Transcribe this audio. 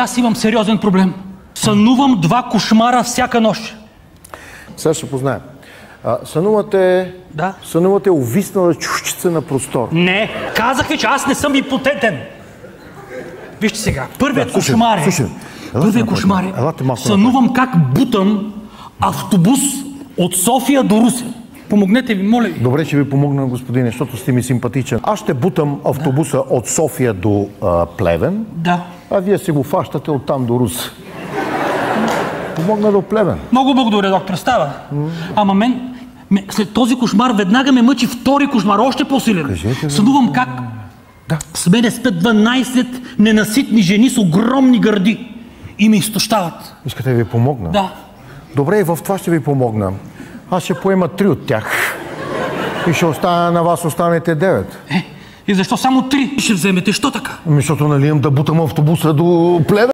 Аз имам сериозен проблем. Сънувам 2 кошмара всяка нощ. Сега ще познаем. Сънувате... Да. Сънувате увиснала чушчица на простор. Не, казах ви, че аз не съм импотентен. Вижте сега, първият кошмар е... Първият кошмар е... Сънувам как бутам автобус от София до Русе. Помогнете ви, моля ви. Добре, ще ви помогна, господине, защото сте ми симпатичен. Аз ще бутам автобуса от София до Плевен, а вие си го фащате оттам до Русе. Помогна до Плевен. Много благодаря, доктор, става. Ама мен, след този кошмар веднага ме мъчи втори кошмар, още по-силен. Сънувам как с мене спят 12 ненаситни жени с огромни гърди и ме изтощават. Искате да ви помогна? Да. Добре, и в това ще ви помогна. Аз ще поема 3 от тях. И ще оставя на вас останете 9. И защо само 3 ще вземете? Що така? Защото нали имам да бутам автобуса до Плевен?